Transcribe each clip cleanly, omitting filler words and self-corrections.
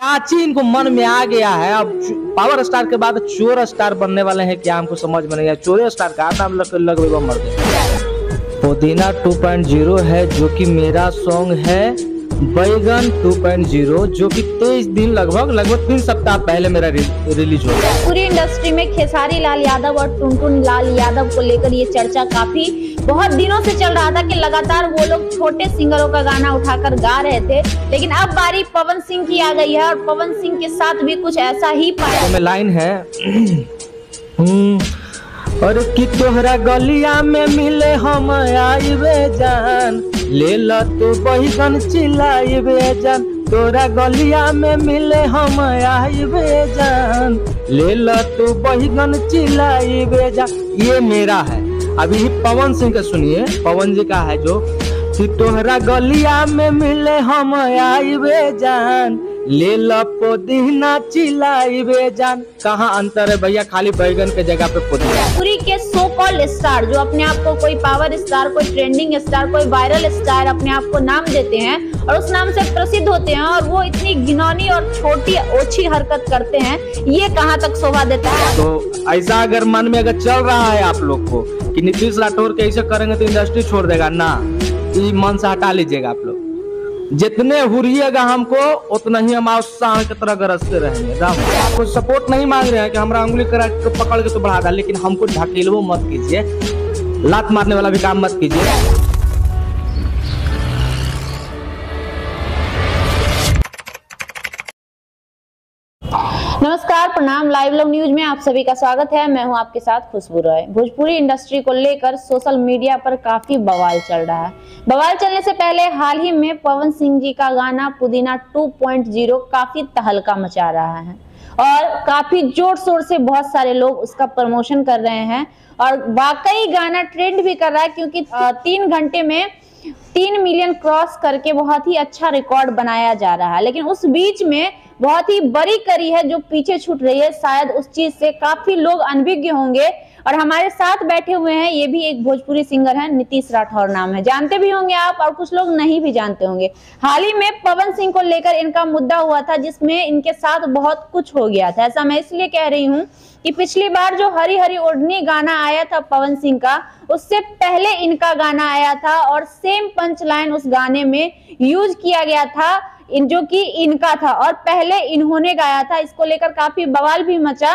क्या चीज इनको मन में आ गया है। अब पावर स्टार के बाद चोर स्टार बनने वाले हैं क्या, हमको समझ में नहीं आया। चोर स्टार का नाम लग मर गए। पुदीना 2.0 है जो कि मेरा सॉन्ग है। बैगन 2.0 जो कि 23 दिन लगभग 3 सप्ताह पहले मेरा रिलीज हो गया। पूरी इंडस्ट्री में खेसारी लाल यादव और टुनटुन लाल यादव को लेकर ये चर्चा काफी बहुत दिनों से चल रहा था कि लगातार वो लोग छोटे सिंगरों का गाना उठाकर गा रहे थे, लेकिन अब बारी पवन सिंह की आ गई है और पवन सिंह के साथ भी कुछ ऐसा ही पाया। तो लाइन है और कि तोहरा गलिया में मिले हम आइबे जान, ले ला तू बैगन चिल्लाइबे जान। तोरा गलिया में मिले हम आइबे जान, ले ला तू बैगन चिल्लाइबे जान। ये मेरा है। अभी पवन सिंह का सुनिए, पवन जी का है जो कि तोहरा गलिया में मिले हम आइबे जान, ले ला पुदीना चिल्लाइबे जान। कहाँ अंतर है भैया, खाली बैगन के जगह पे पुदीना। पूरी के सो कॉल्ड स्टार जो अपने आप को कोई पावर स्टार, कोई ट्रेंडिंग स्टार, कोई वायरल स्टार अपने आप को नाम देते हैं और उस नाम से प्रसिद्ध होते हैं और वो इतनी घिनौनी और छोटी ओछी हरकत करते हैं, ये कहाँ तक शोभा देता है। तो ऐसा अगर मन में अगर चल रहा है आप लोग को कि नीतीश राठौर के ऐसे करेंगे तो इंडस्ट्री छोड़ देगा ना, ये मन से हटा लीजिएगा आप लोग। जितने हुरिएगा हमको उतना ही हम सांड की तरह गरजते रहेंगे। आपको सपोर्ट नहीं मांग रहे हैं कि हमारा उंगली पकड़ के तो बढ़ा दा, लेकिन हमको ढकेलवो मत कीजिए, लात मारने वाला भी काम मत कीजिए। नमस्कार, प्रणाम। लाइव लव न्यूज में आप सभी का स्वागत है। मैं हूं आपके साथ खुशबू रॉय। भोजपुरी इंडस्ट्री को लेकर सोशल मीडिया पर काफी बवाल चल रहा है। बवाल चलने से पहले हाल ही में पवन सिंह जी का गाना पुदीना 2.0 काफी तहलका मचा रहा है और काफी जोर शोर से बहुत सारे लोग उसका प्रमोशन कर रहे हैं और वाकई गाना ट्रेंड भी कर रहा है, क्योंकि 3 घंटे में 3 मिलियन क्रॉस करके बहुत ही अच्छा रिकॉर्ड बनाया जा रहा है। लेकिन उस बीच में बहुत ही बड़ी कड़ी है जो पीछे छूट रही है। शायद उस चीज से काफी लोग अनभिज्ञ होंगे और हमारे साथ बैठे हुए हैं, ये भी एक भोजपुरी सिंगर है, नीतीश राठौर नाम है। जानते भी होंगे आप और कुछ लोग नहीं भी जानते होंगे। हाल ही में पवन सिंह को लेकर इनका मुद्दा हुआ था जिसमें इनके साथ बहुत कुछ हो गया था। ऐसा मैं इसलिए कह रही हूँ कि पिछली बार जो हरी हरी ओढ़नी गाना आया था पवन सिंह का, उससे पहले इनका गाना आया था और सेम पंच लाइन उस गाने में यूज किया गया था जो कि इनका था और पहले इन्होंने गाया था। इसको लेकर काफी बवाल भी मचा,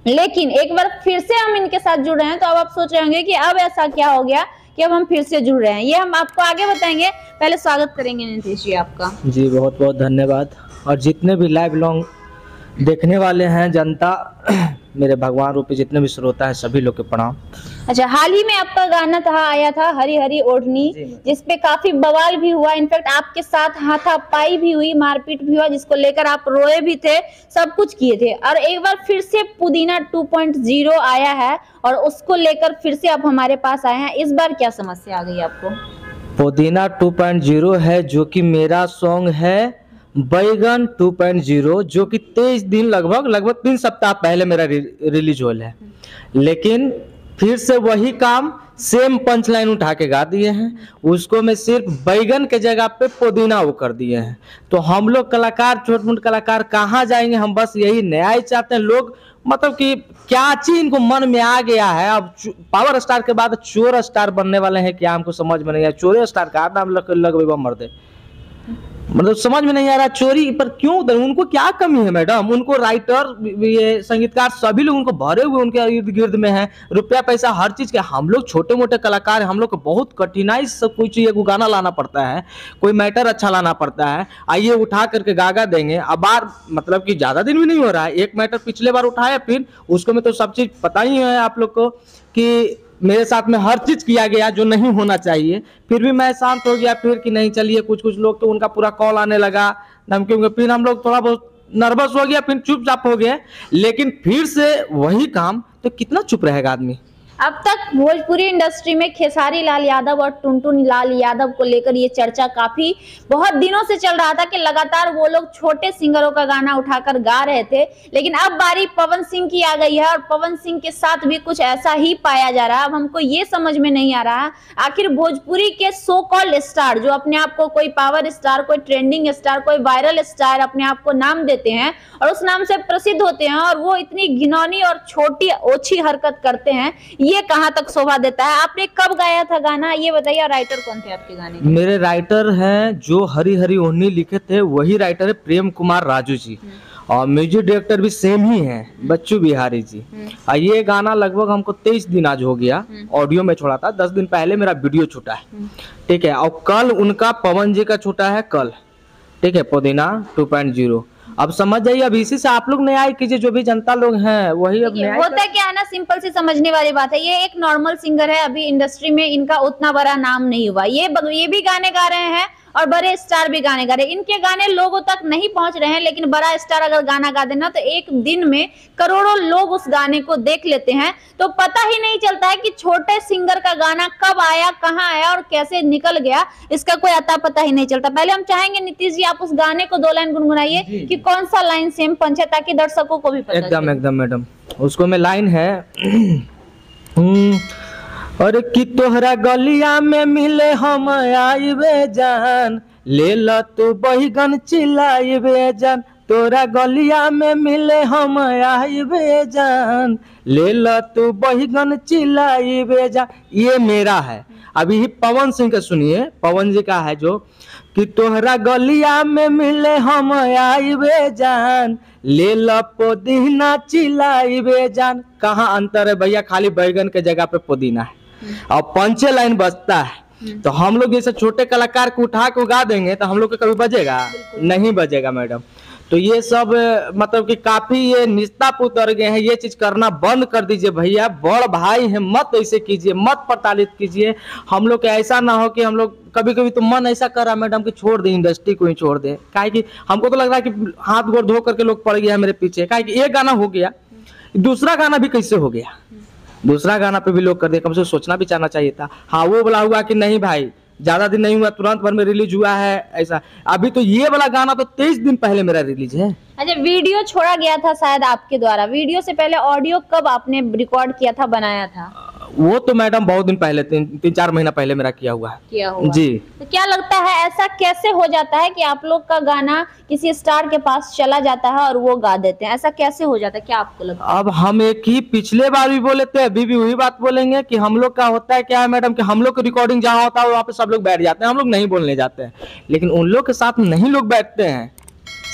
लेकिन एक बार फिर से हम इनके साथ जुड़ रहे हैं। तो अब आप सोच रहे होंगे कि अब ऐसा क्या हो गया कि अब हम फिर से जुड़ रहे हैं, ये हम आपको आगे बताएंगे। पहले स्वागत करेंगे नीतीश जी आपका। जी बहुत बहुत धन्यवाद। और जितने भी लाइव लॉन्ग देखने वाले हैं जनता, मेरे भगवान रूपी जितने भी श्रोता है, सभी लोग के प्रणाम। अच्छा, हाल ही में आपका गाना था आया था हरी हरी ओढ़नी, जिसपे काफी बवाल भी हुआ। इनफैक्ट आपके साथ हाथापाई भी हुई, मारपीट भी हुआ, जिसको लेकर आप रोए भी थे, सब कुछ किए थे। और एक बार फिर से पुदीना 2.0 आया है और उसको लेकर फिर से आप हमारे पास आए हैं। इस बार क्या समस्या आ गई आपको? पुदीना 2.0 है जो कि मेरा सॉन्ग है। बैगन 2.0 जो कि 23 दिन लगभग 3 सप्ताह पहले मेरा रिलीज हुआ है, लेकिन फिर से वही काम सेम पंच लाइन उठा के गा दिए हैं। उसको मैं सिर्फ बैगन के जगह पे पुदीना वो कर दिए हैं। तो हम लोग कलाकार, छोट मोट कलाकार कहाँ जाएंगे? हम बस यही न्याय चाहते हैं। लोग मतलब कि क्या चीज इनको मन में आ गया है। अब पावर स्टार के बाद चोर स्टार बनने वाले हैं क्या, हमको समझ में नहीं आया। चोर स्टार का नाम लग मर दे, मतलब समझ में नहीं आ रहा चोरी पर क्यों उधर। उनको क्या कमी है मैडम? उनको राइटर, ये संगीतकार, सभी लोग उनको भरे हुए उनके इर्द गिर्द में है, रुपया पैसा हर चीज के। हम लोग छोटे मोटे कलाकार हैं, हम लोग को बहुत कठिनाई से कोई चीज को गाना लाना पड़ता है, कोई मैटर अच्छा लाना पड़ता है। आइए उठा करके गागा देंगे। अब बार मतलब कि ज्यादा दिन भी नहीं हो रहा है, एक मैटर पिछले बार उठाया, फिर उसको में तो सब चीज पता ही है आप लोग को कि मेरे साथ में हर चीज किया गया जो नहीं होना चाहिए। फिर भी मैं शांत हो गया, फिर कि नहीं चलिए। कुछ लोग तो उनका पूरा कॉल आने लगा धमकी, फिर हम लोग थोड़ा बहुत नर्वस हो गया, फिर चुपचाप हो गए। लेकिन फिर से वही काम, तो कितना चुप रहेगा आदमी? अब तक भोजपुरी इंडस्ट्री में खेसारी लाल यादव और टुनटुन लाल यादव को लेकर ये चर्चा काफी बहुत दिनों से चल रहा था कि लगातार वो लोग छोटे सिंगरों का गाना उठाकर गा रहे थे, लेकिन अब बारी पवन सिंह की आ गई है और पवन सिंह के साथ भी कुछ ऐसा ही पाया जा रहा है। अब हमको ये समझ में नहीं आ रहा आखिर भोजपुरी के सो कॉल्ड स्टार जो अपने आप को कोई पावर स्टार, कोई ट्रेंडिंग स्टार, कोई वायरल स्टार अपने आप को नाम देते हैं और उस नाम से प्रसिद्ध होते हैं और वो इतनी घिनौनी और छोटी ओछी हरकत करते हैं, ये कहां तक शोभा देता है। आपने कब गाया था गाना ये बताइए, और राइटर कौन थे आपके गाने के? मेरे राइटर हैं जो हरी हरी ओढ़नी लिखे थे, वही राइटर है प्रेम कुमार राजू जी, और म्यूजिक डायरेक्टर भी सेम ही है बच्चू बिहारी जी। और ये गाना लगभग हमको 23 दिन आज हो गया, ऑडियो में छोड़ा था, 10 दिन पहले मेरा वीडियो छूटा है, ठीक है। और कल उनका पवन जी का छूटा है कल, ठीक है, पुदीना 2.0। अब समझ जाइए, अब इसी से आप लोग न्याय कीजिए, जो भी जनता लोग हैं वही अब न्याय होता है क्या है ना, सिंपल सी समझने वाली बात है। ये एक नॉर्मल सिंगर है, अभी इंडस्ट्री में इनका उतना बड़ा नाम नहीं हुआ, ये भी गाने गा रहे हैं और बड़े स्टार भी गाने गा रहे हैं। इनके गाने लोगों तक नहीं पहुंच रहे हैं, लेकिन बड़ा स्टार अगर गाना गा देना तो एक दिन में करोड़ों लोग उस गाने को देख लेते हैं। तो पता ही नहीं चलता है कि छोटे सिंगर का गाना कब आया, कहाँ आया और कैसे निकल गया, इसका कोई अता पता ही नहीं चलता। पहले हम चाहेंगे नीतीश जी आप उस गाने को 2 लाइन गुनगुनाइए कि कौन सा लाइन सेम पंच है, ताकि दर्शकों को भी पता एकदम एकदम मैडम, उसको में लाइन है अरे कि तोहरा गलिया में मिले हम आइबे जान, ले ल तू बैगन चिल्लाइबे जान, तोरा गलिया में मिले हम आइबे जान, ले ल तू बैगन चिल्लाइबे जान, ये मेरा है। अभी पवन सिंह का सुनिए, पवन जी का है जो कि तोहरा गलिया में मिले हम आइबे जान, ले ल पुदीना चिल्लाइबे जान। कहाँ अंतर है भैया, खाली बैगन के जगह पे पुदीना है और पंचे लाइन बजता है। तो हम लोग जैसे छोटे कलाकार को उठा के गा देंगे तो हम लोग को कभी बजेगा नहीं बजेगा मैडम। तो ये सब मतलब कि काफी ये निस्ता पे उतर गए हैं, ये चीज करना बंद कर दीजिए भैया, बड़ भाई हैं, मत ऐसे कीजिए, मत प्रताड़ित कीजिए। हम लोग ऐसा ना हो कि हम लोग कभी कभी तो मन ऐसा कर रहा है मैडम कि छोड़ दे, इंडस्ट्री को ही छोड़ दे। काहे कि हमको तो लग रहा है कि हाथ गोड़ धो करके लोग पड़ गया है मेरे पीछे। काहे कि एक गाना हो गया, दूसरा गाना भी कैसे हो गया, दूसरा गाना पे भी लोग कर दे, कम से सोचना भी चाहना चाहिए था। हाँ वो बोला हुआ कि नहीं भाई ज्यादा दिन नहीं हुआ, तुरंत भर में रिलीज हुआ है ऐसा। अभी तो ये वाला गाना तो 23 दिन पहले मेरा रिलीज है। अच्छा, वीडियो छोड़ा गया था शायद आपके द्वारा, वीडियो से पहले ऑडियो कब आपने रिकॉर्ड किया था, बनाया था? वो तो मैडम बहुत दिन पहले, 3-4 महीना पहले मेरा किया हुआ है जी। तो क्या लगता है ऐसा कैसे हो जाता है कि आप लोग का गाना किसी स्टार के पास चला जाता है और वो गा देते हैं, ऐसा कैसे हो जाता है, क्या आपको लगता है? अब हम एक ही पिछले बार भी बोले थे, अभी भी वही बात बोलेंगे कि हम लोग का होता है क्या है मैडम कि हम लोग की रिकॉर्डिंग जहाँ होता है वहाँ पे सब लोग बैठ जाते हैं, हम लोग नहीं बोलने जाते हैं, लेकिन उन लोग के साथ नहीं लोग बैठते हैं,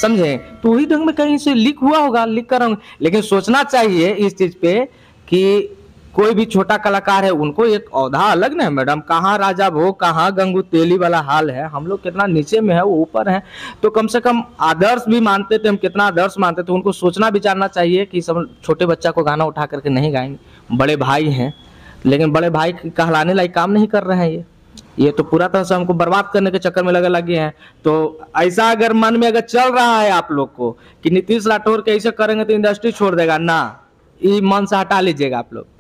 समझे। तो वही ढंग में कहीं से लीक हुआ होगा, लीक कर। लेकिन सोचना चाहिए इस चीज पे कि कोई भी छोटा कलाकार है उनको एक औधा अलग ना है मैडम, कहाँ राजा भोग कहाँ गंगू तेली वाला हाल है। हम लोग कितना नीचे में है, वो ऊपर है, तो कम से कम आदर्श भी मानते थे, हम कितना आदर्श मानते थे। उनको सोचना विचारना चाहिए कि सब छोटे बच्चा को गाना उठा करके नहीं गाएंगे, बड़े भाई हैं, लेकिन बड़े भाई कहलाने लायक काम नहीं कर रहे हैं। ये तो पूरा तरह से हमको बर्बाद करने के चक्कर में लगे हैं। तो ऐसा अगर मन में अगर चल रहा है आप लोग को कि नीतीश राठौर के ऐसे करेंगे तो इंडस्ट्री छोड़ देगा, ना, ये मन से हटा लीजिएगा आप लोग।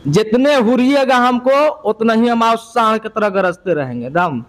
जितने हुरिएगा हमको उतना ही हम सांड की तरह गरजते रहेंगे दम,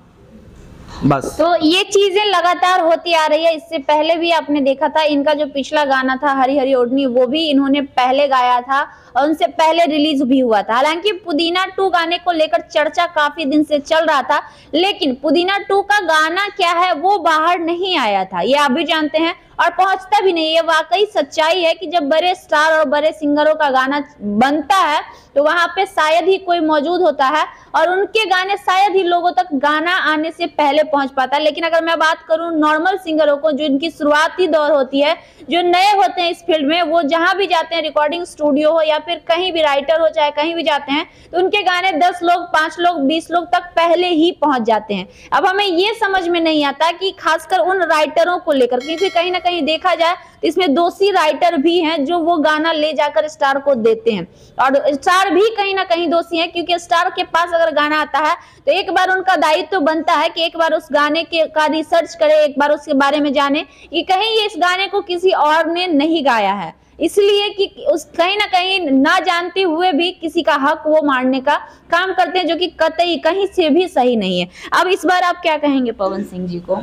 बस। तो ये चीजें लगातार होती आ रही है। इससे पहले भी आपने देखा था इनका जो पिछला गाना था हरी हरी ओढ़नी, वो भी इन्होंने पहले गाया था और उनसे पहले रिलीज भी हुआ था। हालांकि पुदीना 2 गाने को लेकर चर्चा काफी दिन से चल रहा था, लेकिन पुदीना 2 का गाना क्या है वो बाहर नहीं आया था, ये आप भी जानते हैं, और पहुंचता भी नहीं। ये वाकई सच्चाई है कि जब बड़े स्टार और बड़े सिंगरों का गाना बनता है तो वहां पे शायद ही कोई मौजूद होता है और उनके गाने शायद ही लोगों तक गाना आने से पहले पहुंच पाता है। लेकिन अगर मैं बात करूं नॉर्मल सिंगरों को, जो इनकी शुरुआती दौर होती है, जो नए होते हैं इस फील्ड में, वो जहां भी जाते हैं, रिकॉर्डिंग स्टूडियो हो या फिर कहीं भी राइटर हो, चाहे कहीं भी जाते हैं, तो उनके गाने 10 लोग 5 लोग 20 लोग तक पहले ही पहुंच जाते हैं। अब हमें ये समझ में नहीं आता कि खासकर उन राइटरों को लेकर, क्योंकि कहीं ना कहीं कहीं देखा जाए तो इसमें दोषी राइटर भी हैं जो वो गाना ले जाकर स्टार को देते हैं, और स्टार भी कहीं ना कहीं दोषी है, क्योंकि स्टार के पास अगर गाना आता है तो एक बार उनका दायित्व तो बनता है कि एक बार उस गाने के का रिसर्च करे, एक बार उसके बारे में जाने कि कहीं ये इस गाने को किसी और ने नहीं गाया है, इसलिए कि उस कहीं ना कहीं ना जानते हुए भी किसी का हक वो मारने का काम करते हैं, जो कि कतई कहीं से भी सही नहीं है। अब इस बार आप क्या कहेंगे पवन सिंह जी को?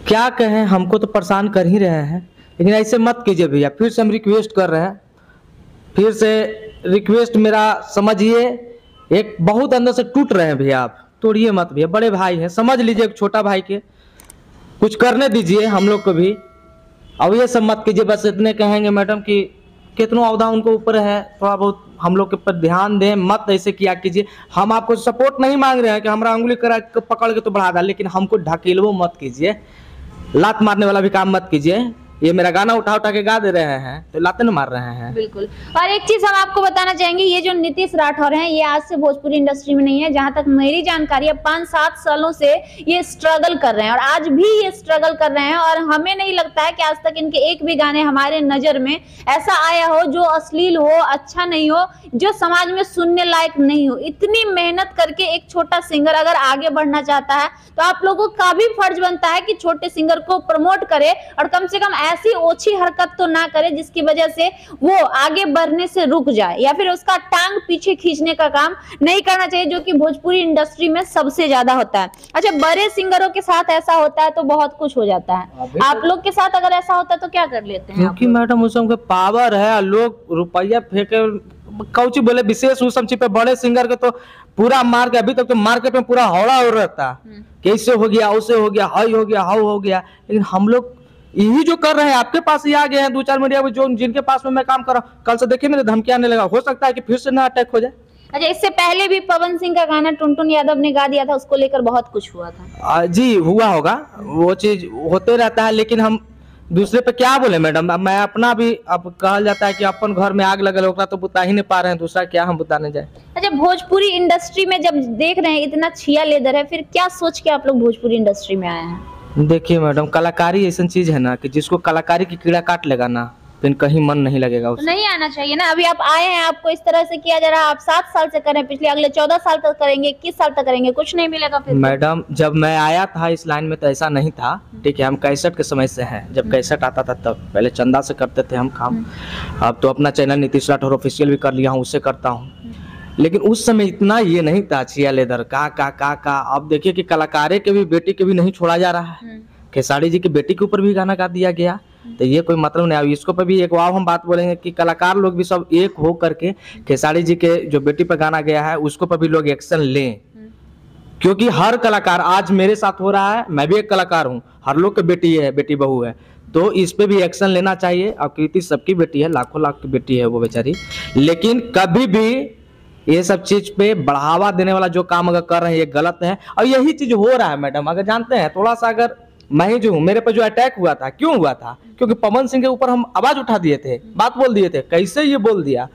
क्या कहें, हमको तो परेशान कर ही रहे हैं, लेकिन ऐसे मत कीजिए भैया। फिर से हम रिक्वेस्ट कर रहे हैं, फिर से रिक्वेस्ट मेरा समझिए, एक बहुत अंदर से टूट रहे हैं भैया, आप तोड़िए मत भैया, बड़े भाई हैं, समझ लीजिए, एक छोटा भाई के कुछ करने दीजिए हम लोग को भी। अब ये सब मत कीजिए, बस इतने कहेंगे मैडम कि कितना अवधा उनको ऊपर है, थोड़ा बहुत हम लोग के ऊपर ध्यान दें, मत ऐसे किया कीजिए। हम आपको सपोर्ट नहीं मांग रहे हैं कि हमारा उंगली करा पकड़ के तो बढ़ा डाल, लेकिन हमको ढकेलवो मत कीजिए, लात मारने वाला भी काम मत कीजिए। ये मेरा गाना उठा उठा के गा दे रहे हैं तो लाते न मार रहे हैं। बिल्कुल। और एक चीज हम आपको बताना चाहेंगे, ये जो नीतीश राठौर हैं ये आज से भोजपुरी इंडस्ट्री में नहीं है, जहां तक मेरी जानकारी है 5-7 सालों से ये स्ट्रगल कर रहे हैं, और आज भी ये स्ट्रगल कर रहे हैं, और हमें नहीं लगता है कि आज तक इनके एक भी गाने हमारे नजर में ऐसा आया हो जो अश्लील हो, अच्छा नहीं हो, जो समाज में सुनने लायक नहीं हो। इतनी मेहनत करके एक छोटा सिंगर अगर आगे बढ़ना चाहता है तो आप लोगों का भी फर्ज बनता है कि छोटे सिंगर को प्रमोट करे, और कम से कम ऐसी ओछी हरकत तो ना करे जिसकी वजह से वो आगे बढ़ने से रुक जाए, या फिर उसका टांग पीछे खींचने का काम नहीं करना चाहिए, जो कि भोजपुरी इंडस्ट्री में सबसे ज्यादा होता है। अच्छा, बड़े सिंगरों के साथ ऐसा होता है तो बहुत कुछ हो जाता है, आप लोग के साथ अगर ऐसा होता है तो क्या कर लेते हैं? क्योंकि मैडम उस समय पावर है, लोग रुपया फेंके, कौची बोले विशेष उस समय पे बड़े सिंगर के तो पूरा मार के, अभी तक तो मार्केट में पूरा हौला हो रहता, कैसे हो गया, उसे हो गया, हाई हो गया, हाउ हो गया। लेकिन हम लोग यही जो कर रहे हैं, आपके पास ही आ गए हैं 2-4 मीडिया में, जो जिनके पास में मैं काम कर रहा हूँ, कल से देखिए मेरे धमकी आने लगा, हो सकता है कि फिर से ना अटैक हो जाए। अच्छा, इससे पहले भी पवन सिंह का गाना टुनटुन यादव ने गा दिया था, उसको लेकर बहुत कुछ हुआ था। जी हुआ होगा, वो चीज होते रहता है, लेकिन हम दूसरे पे क्या बोले मैडम। अब मैं अपना भी, अब कहा जाता है कि अपन घर में आग लगल होगा तो बुता ही नहीं पा रहे हैं, दूसरा क्या हम बुताने जाए। अच्छा, भोजपुरी इंडस्ट्री में जब देख रहे हैं इतना छिया लेदर है, फिर क्या सोच के आप लोग भोजपुरी इंडस्ट्री में आए हैं? देखिए मैडम, कलाकारी ऐसी चीज है ना कि जिसको कलाकारी की कीड़ा काट लेगा ना, फिर कहीं मन नहीं लगेगा तो नहीं आना चाहिए ना। अभी आप आए हैं, आपको इस तरह से किया जा रहा है, आप 7 साल से कर रहे हैं, पिछले अगले 14 साल तक करेंगे, 21 साल तक करेंगे, कुछ नहीं मिलेगा फिर? मैडम, जब मैं आया था इस लाइन में तो ऐसा नहीं था, ठीक है, हम 61 के समय से हैं, जब 61 आता था तब पहले चंदा से करते थे हम काम। अब तो अपना चैनल नीतीश राठौर ऑफिशियल भी कर लिया हूँ, उससे करता हूँ, लेकिन उस समय इतना ये नहीं था छिया लेदर का। अब देखिए कि कलाकारे के भी, बेटी के भी नहीं छोड़ा जा रहा है। खेसारी जी की बेटी के ऊपर भी गाना गा दिया गया, तो ये कोई मतलब नहीं। अब इसको पर भी एक वाव हम बात बोलेंगे कि कलाकार लोग भी सब एक हो करके खेसारी जी के जो बेटी पर गाना गया है उसको पर भी लोग एक्शन लें, क्योंकि हर कलाकार, आज मेरे साथ हो रहा है, मैं भी एक कलाकार हूँ, हर लोग की बेटी है, बेटी बहू है, तो इस पे भी एक्शन लेना चाहिए। अब कृति सबकी बेटी है, लाखों लाख की बेटी है वो बेचारी, लेकिन कभी भी ये सब चीज पे बढ़ावा देने वाला जो काम अगर कर रहे हैं ये गलत है, और यही चीज हो रहा है मैडम। अगर जानते हैं, थोड़ा सा अगर मैं ही जो हूँ, मेरे पर जो अटैक हुआ था, क्यों हुआ था? क्योंकि पवन सिंह के ऊपर हम आवाज उठा दिए थे, बात बोल दिए थे, कैसे ये बोल दिया,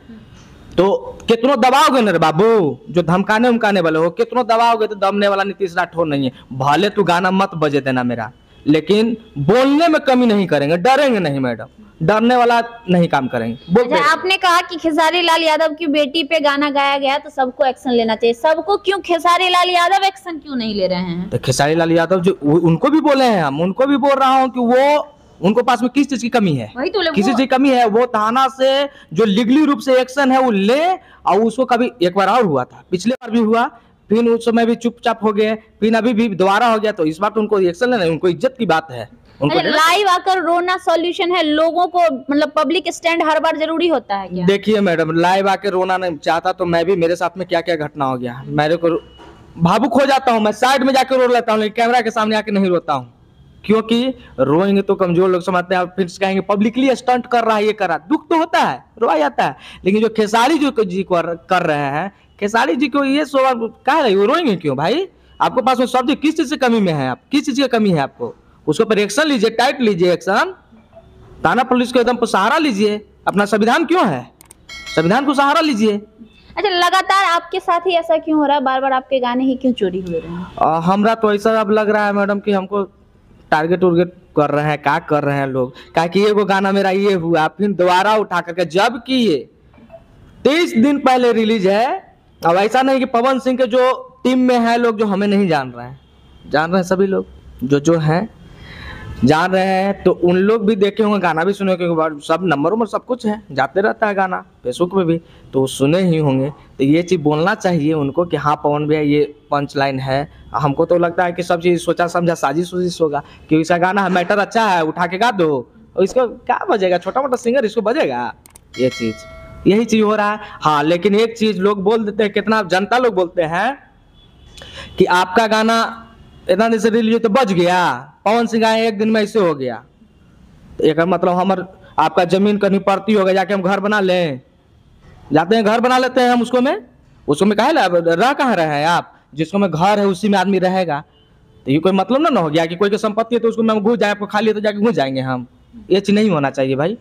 तो कितनों दबाओगे ना बाबू, जो धमकाने उमकाने वाले हो, कितनों दबाओगे तो दमने वाला नीतीश राठौर नहीं है। भले तू गाना मत बजे देना मेरा, लेकिन बोलने में कमी नहीं करेंगे, डरेंगे नहीं मैडम, डरने वाला नहीं काम करेंगे। अच्छा, आपने कहा कि खेसारी लाल यादव की बेटी पे गाना गाया गया तो सबको एक्शन लेना चाहिए, सबको क्यों? खेसारी लाल यादव एक्शन क्यों नहीं ले रहे हैं? तो खेसारी लाल यादव जो, उनको भी बोले हैं हम, उनको भी बोल रहा हूँ कि वो, उनको पास में किस चीज की कमी है, वही तो किसी चीज की कमी है, वो थाना से जो लीगली रूप से एक्शन है वो ले। और उसको कभी एक बार और हुआ था, पिछले बार भी हुआ, फिर उस समय भी चुपचाप हो गए, फिर अभी भी दोबारा हो गया, तो इस बार तो उनको एक्शन लेना है, उनको इज्जत की बात है। लाइव आकर रोना सॉल्यूशन है, लोगों को मतलब पब्लिक स्टैंड हर बार जरूरी होता है क्या? देखिए मैडम, लाइव आके रोना नहीं चाहता तो मैं भी, मेरे साथ में क्या क्या घटना हो गया, मेरे को भावुक हो जाता हूँ, मैं साइड में जाकर रो लेता हूँ, लेकिन कैमरा के सामने आके नहीं रोता हूँ, क्योंकि रोएंगे तो कमजोर लोग समझते हैं, फिर कहेंगे पब्लिकली स्टंट कर रहा है, ये कर रहा है, दुख तो होता है, रोया जाता है। लेकिन जो खेसारी जी को कर रहे हैं, खेसारी जी को ये क्या है, वो रोएंगे क्यों भाई? आपके पास में सब चीज, किस चीज से कमी में है, आप किस चीज की कमी है आपको, उसके ऊपर एक्शन लीजिए, टाइट लीजिए एक्शन, थाना पुलिस को एकदम सहारा लीजिए। अपना संविधान क्यों है, संविधान को सहारा लीजिए। अच्छा, लगातार आपके साथ ही ऐसा क्यों हो रहा है, बार बार आपके गाने ही क्यों चोरी हो रहे हैं? हमरा तो ऐसा अब लग रहा है मैडम कि हमको टारगेट कर रहे हैं, क्या कर रहे हैं लोग, क्या कि ये वो गाना मेरा ये हुआ, फिर दोबारा उठा करके, जबकि ये 23 दिन पहले रिलीज है। अब ऐसा नहीं कि पवन सिंह के जो टीम में है लोग जो हमें नहीं जान रहे हैं, जान रहे हैं सभी लोग, जो हैं जान रहे हैं। तो उन लोग भी देखे होंगे, गाना भी सुने होंगे, सब नंबर सब कुछ है, जाते रहता है गाना फेसबुक पे भी, तो वो सुने ही होंगे। तो ये चीज़ बोलना चाहिए उनको कि हाँ पवन भैया ये पंच लाइन है। हमको तो लगता है कि सब चीज़ सोचा समझा साजिश उजिश होगा कि इसका गाना है, मैटर अच्छा है, उठा के गा दो, और इसको क्या बजेगा, छोटा मोटा सिंगर इसको बजेगा, ये चीज़, यही चीज़ हो रहा है। हाँ लेकिन एक चीज़ लोग बोल देते हैं, कितना जनता लोग बोलते हैं कि आपका गाना इतना दिन से रिलीज तो बज गया, पवन सिंह आए एक दिन में ऐसे हो गया, तो एक मतलब हमार आपका जमीन करनी पड़ती होगा, जाके हम घर बना लें, जाते हैं घर बना लेते हैं हम, उसको में काहे रह कहाँ रहे हैं आप, जिसको में घर है उसी में आदमी रहेगा। तो ये कोई मतलब ना हो गया कि कोई की संपत्ति है तो उसको में घुस जाए, आपको खाली है तो जाके घुस जाएंगे हम, ये चीज नहीं होना चाहिए भाई।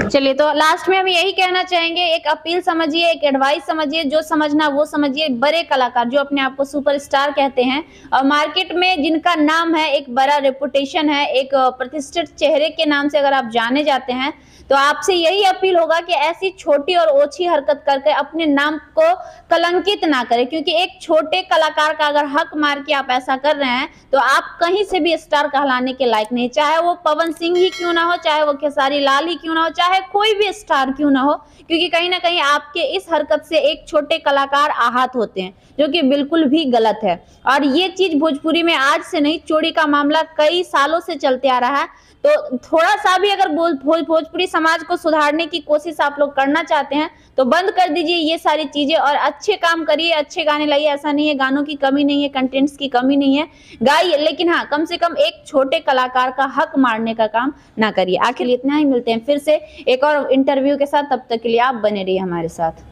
चलिए, तो लास्ट में हम यही कहना चाहेंगे, एक अपील समझिए, एक एडवाइस समझिए, जो समझना वो समझिए। बड़े कलाकार जो अपने आप को सुपरस्टार कहते हैं और मार्केट में जिनका नाम है, एक बड़ा रेपुटेशन है, एक प्रतिष्ठित चेहरे के नाम से अगर आप जाने जाते हैं, तो आपसे यही अपील होगा कि ऐसी छोटी और ओछी हरकत करके अपने नाम को कलंकित ना करें, क्योंकि एक छोटे कलाकार का अगर हक मार के आप ऐसा कर रहे हैं तो आप कहीं से भी स्टार कहलाने के लायक नहीं, चाहे वो पवन सिंह ही क्यों ना हो, चाहे वो खेसारी लाल ही क्यों ना हो, चाहे कोई भी स्टार क्यों ना हो, क्योंकि कहीं ना कहीं आपके इस हरकत से एक छोटे कलाकार आहत होते हैं, जो कि बिल्कुल भी गलत है। और ये चीज भोजपुरी में आज से नहीं, चोरी का मामला कई सालों से चलते आ रहा है। तो थोड़ा सा भी अगर भोजपुरी समाज को सुधारने की कोशिश आप लोग करना चाहते हैं तो बंद कर दीजिए ये सारी चीजें और अच्छे काम करिए, अच्छे गाने लाइए। ऐसा नहीं है गानों की कमी नहीं है, कंटेंट्स की कमी नहीं है, गाइए, लेकिन हाँ कम से कम एक छोटे कलाकार का हक मारने का काम ना करिए। आखिर इतना ही, मिलते हैं फिर से एक और इंटरव्यू के साथ, तब तक के लिए आप बने रहिए हमारे साथ।